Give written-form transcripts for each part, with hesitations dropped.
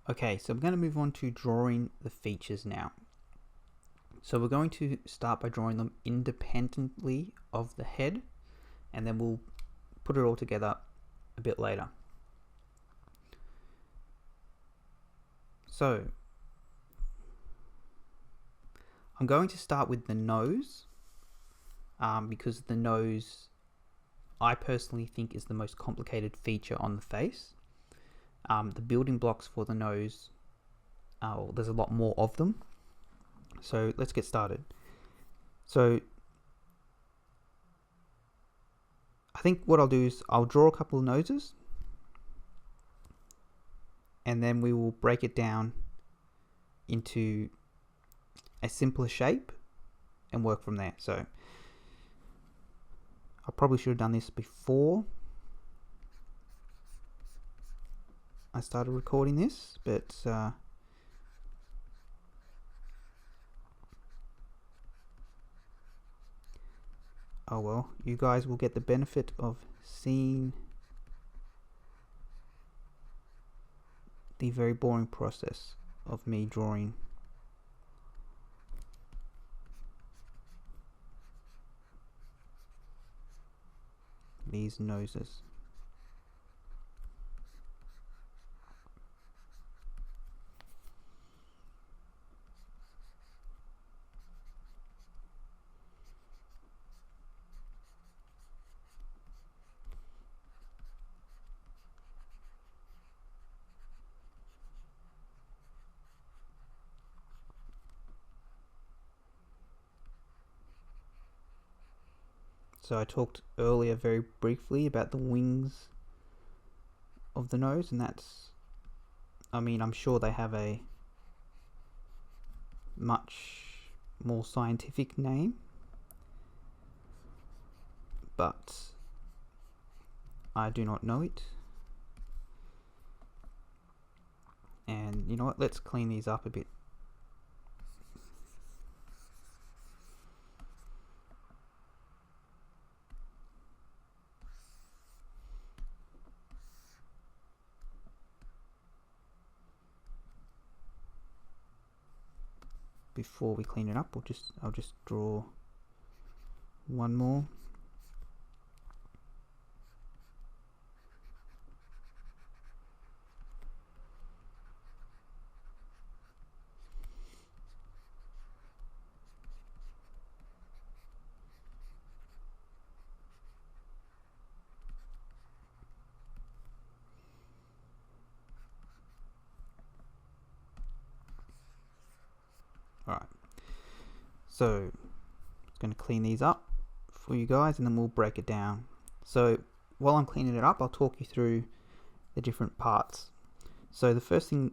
Okay, so we're going to move on to drawing the features now. So we're going to start by drawing them independently of the head, and then we'll put it all together a bit later. So I'm going to start with the nose, because the nose I personally think is the most complicated feature on the face. The building blocks for the nose, there's a lot more of them. So let's get started. So I think what I'll do is I'll draw a couple of noses, and then we will break it down into a simpler shape and work from there. So I probably should have done this before I started recording this, but oh well, you guys will get the benefit of seeing the very boring process of me drawing these noses. So I talked earlier very briefly about the wings of the nose, and I'm sure they have a much more scientific name, but I do not know it. And you know what, let's clean these up a bit. Before we clean it up, I'll just draw one more. Alright, so I'm going to clean these up for you guys, and then we'll break it down. So while I'm cleaning it up, I'll talk you through the different parts. So the first thing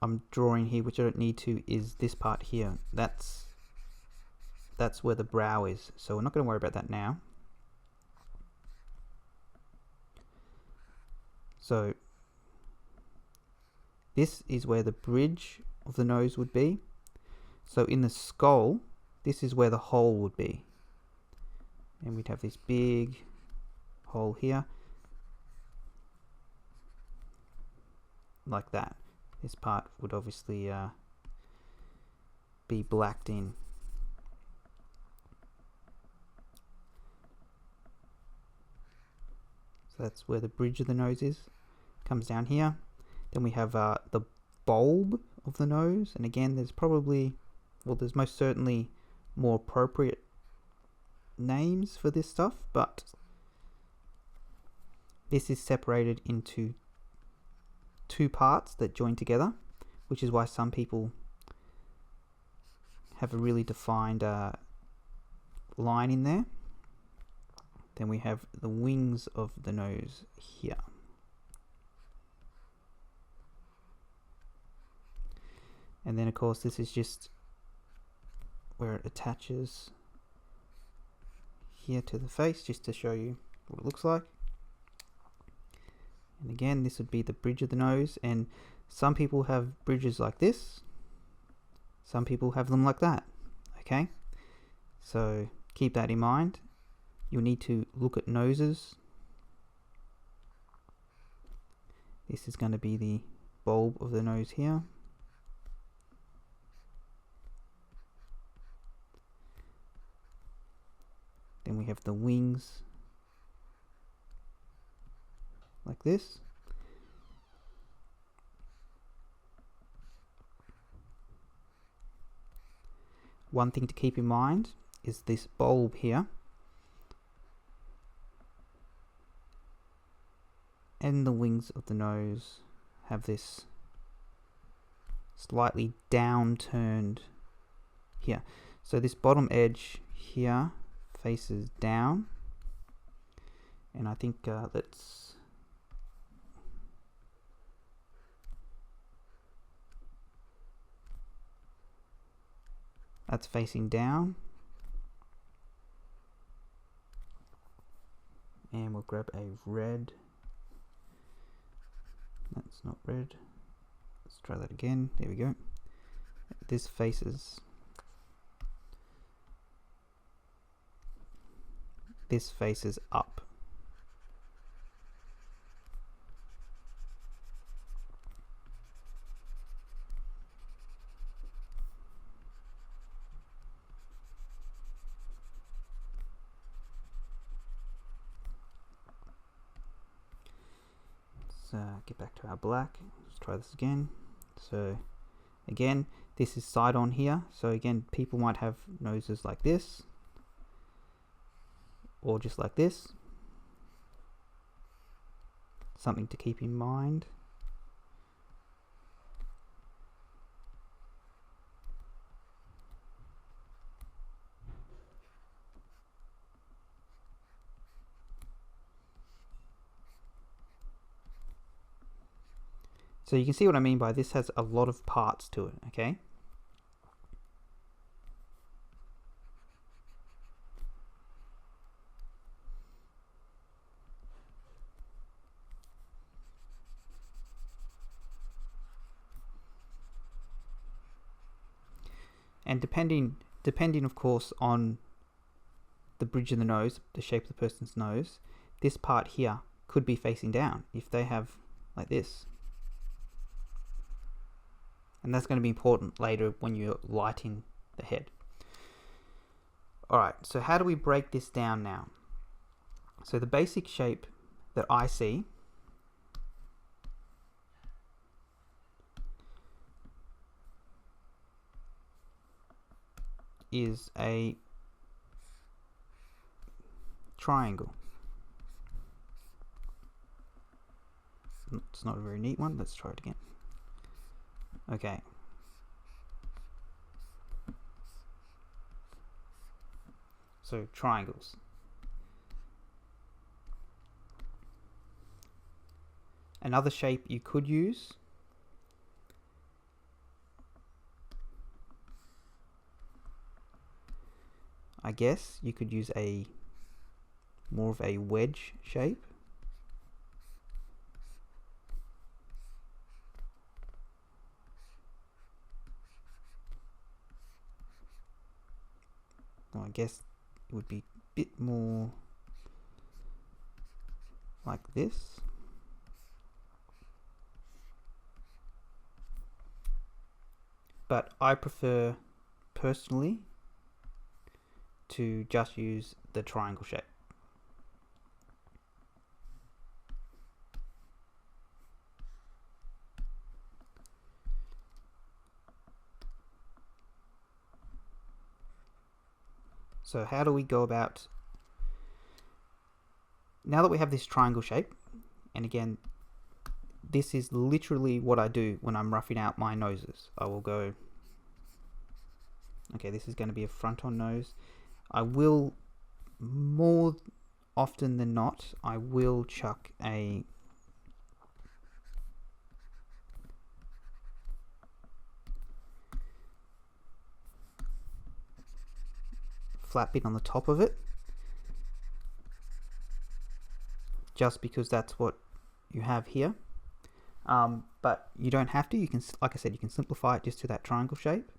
I'm drawing here, which I don't need to, is this part here. That's where the brow is, so we're not going to worry about that now. So this is where the bridge of the nose would be. So in the skull, this is where the hole would be. And we'd have this big hole here, like that. This part would obviously be blacked in. So that's where the bridge of the nose is. Comes down here. Then we have the bulb of the nose, and again, there's most certainly more appropriate names for this stuff, but this is separated into two parts that join together, which is why some people have a really defined line in there. Then we have the wings of the nose here. And then of course this is just where it attaches here to the face, just to show you what it looks like. And again, this would be the bridge of the nose, and some people have bridges like this, some people have them like that. Okay, so keep that in mind. You'll need to look at noses. This is going to be the bulb of the nose here. Then we have the wings like this. One thing to keep in mind is this bulb here and the wings of the nose have this slightly downturned here. So this bottom edge here faces down, and I think that's facing down, and we'll grab a red. That's not red. Let's try that again. There we go. This faces up. Let's get back to our black. Let's try this again. So again, this is side on here. So again, people might have noses like this, or just like this. Something to keep in mind. So you can see what I mean by this has a lot of parts to it, okay? And depending of course on the bridge of the nose, the shape of the person's nose, this part here could be facing down if they have like this. And that's going to be important later when you're lighting the head. Alright, so how do we break this down now? So the basic shape that I see is a triangle. It's not a very neat one. Let's try it again. Okay. So triangles. Another shape you could use I guess you could use a more of a wedge shape. Well, I guess it would be a bit more like this. But I prefer personally to just use the triangle shape. So how do we go about, now that we have this triangle shape, and again, this is literally what I do when I'm roughing out my noses. I will go, okay, this is going to be a front-on nose. I will, more often than not, I will chuck a flat bit on the top of it, just because that's what you have here. But you don't have to. You can, like I said, you can simplify it just to that triangle shape.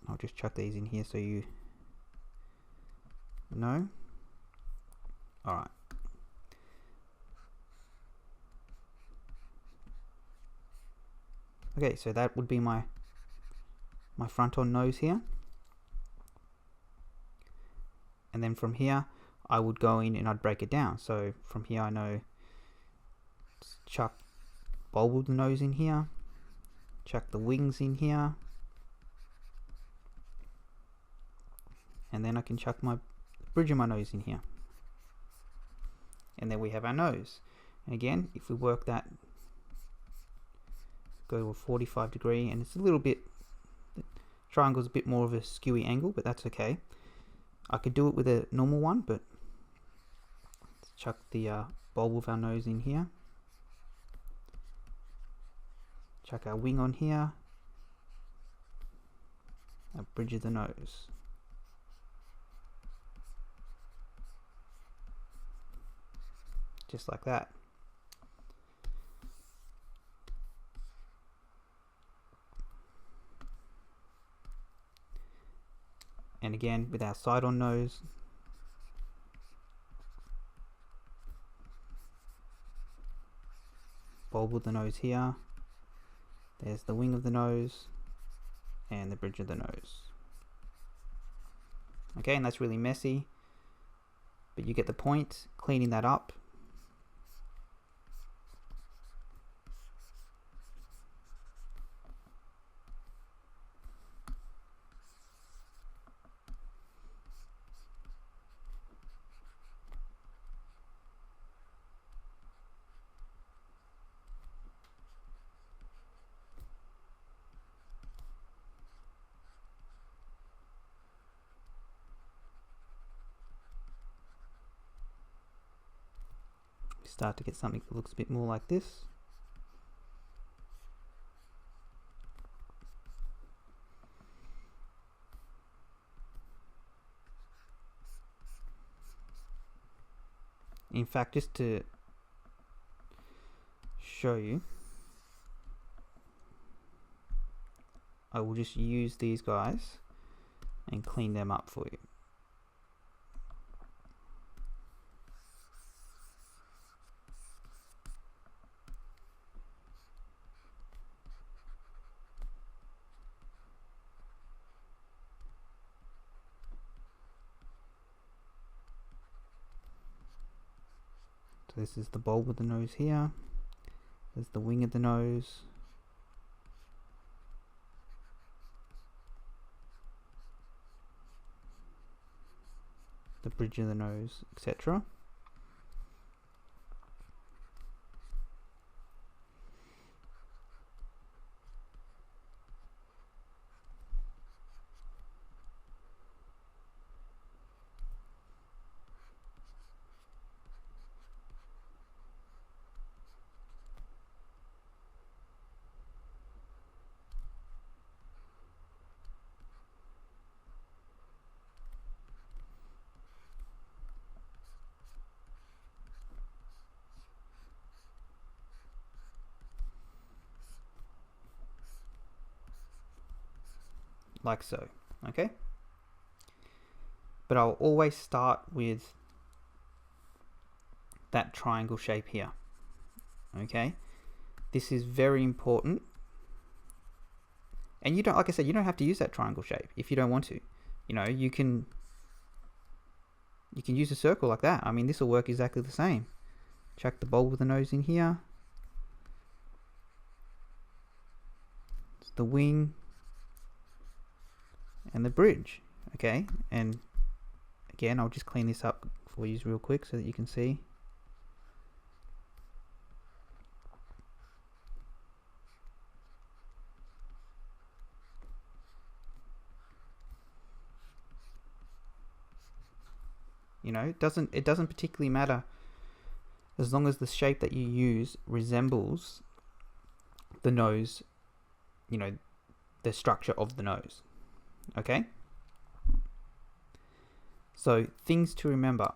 I'll just chuck these in here so you know. Alright. Okay, so that would be my front on nose here. And then from here, I would go in and I'd break it down. So from here I know, chuck bulb of the nose in here, chuck the wings in here, and then I can chuck my bridge of my nose in here. And then we have our nose. And again, if we work that, go to a 45 degree, and it's a little bit, the triangle's a bit more of a skewy angle, but that's okay. I could do it with a normal one, but let's chuck the bulb of our nose in here. Chuck our wing on here. Our bridge of the nose. Just like that. And again, with our side on nose, bulb of the nose here, there's the wing of the nose, and the bridge of the nose. Okay, and that's really messy, but you get the point. Cleaning that up. Start to get something that looks a bit more like this. In fact, just to show you, I will just use these guys and clean them up for you. So this is the bulb of the nose here. There's the wing of the nose. The bridge of the nose, etc. Like so, okay? But I'll always start with that triangle shape here, okay? This is very important. And you don't, like I said, you don't have to use that triangle shape if you don't want to. You know, you can use a circle like that. I mean, this will work exactly the same. Chuck the bulb with the nose in here. It's the wing. And the bridge, okay? And again, I'll just clean this up for you real quick so that you can see. You know, it doesn't particularly matter as long as the shape that you use resembles the nose, you know, the structure of the nose. Okay? So, things to remember.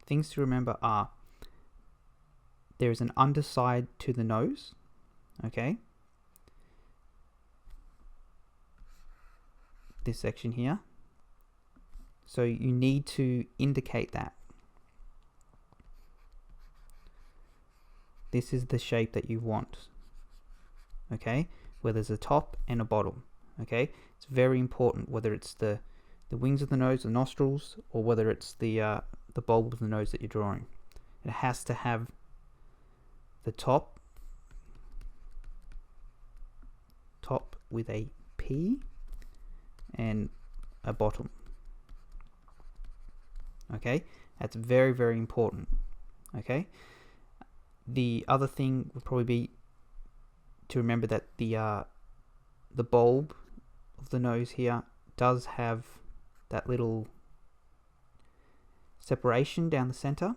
Things to remember are there is an underside to the nose, okay? This section here. So you need to indicate that. this is the shape that you want, okay, where there's a top and a bottom, okay. It's very important whether it's the wings of the nose, the nostrils, or whether it's the bulb of the nose that you're drawing. It has to have the top with a P and a bottom, okay. That's very, very important, okay. The other thing would probably be to remember that the bulb of the nose here does have that little separation down the center.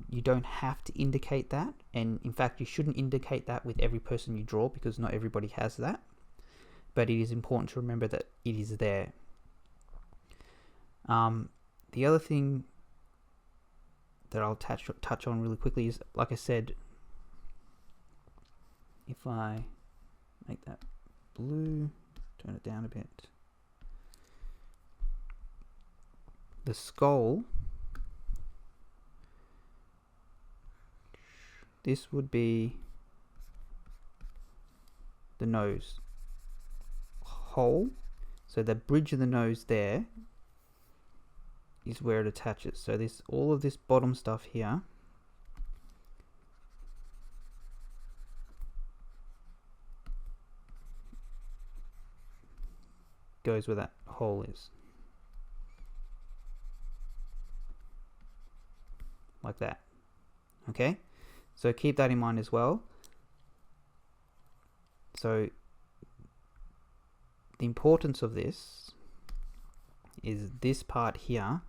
You don't have to indicate that, and in fact you shouldn't indicate that with every person you draw, because not everybody has that, but it is important to remember that it is there. The other thing that I'll touch on really quickly is, like I said, if I make that blue, turn it down a bit, the skull, this would be the nose hole, so the bridge of the nose there is where it attaches. So this, all of this bottom stuff here goes where that hole is, like that, okay. So keep that in mind as well. So the importance of this is this part here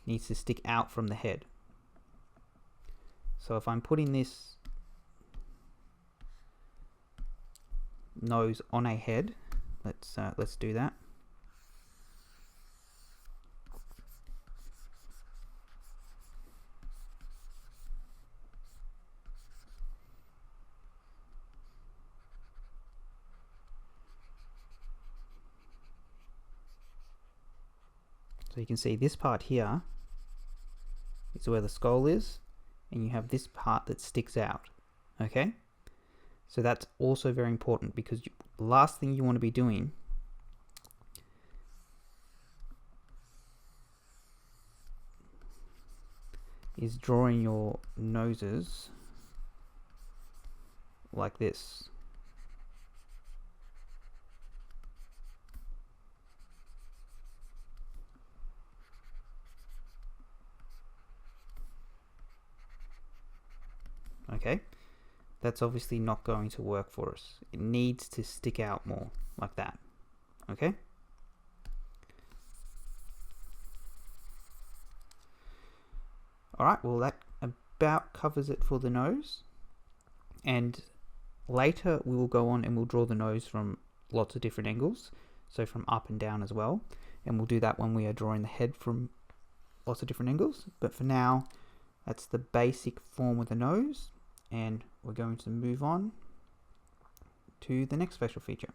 needs to stick out from the head. So if I'm putting this nose on a head, let's do that. So you can see this part here is where the skull is, and you have this part that sticks out, okay? So that's also very important, because the last thing you want to be doing is drawing your noses like this. Okay, that's obviously not going to work for us. It needs to stick out more, like that, okay? Alright, well that about covers it for the nose, and later we will go on and we'll draw the nose from lots of different angles, so from up and down as well, and we'll do that when we are drawing the head from lots of different angles. But for now, that's the basic form of the nose, and we're going to move on to the next facial feature.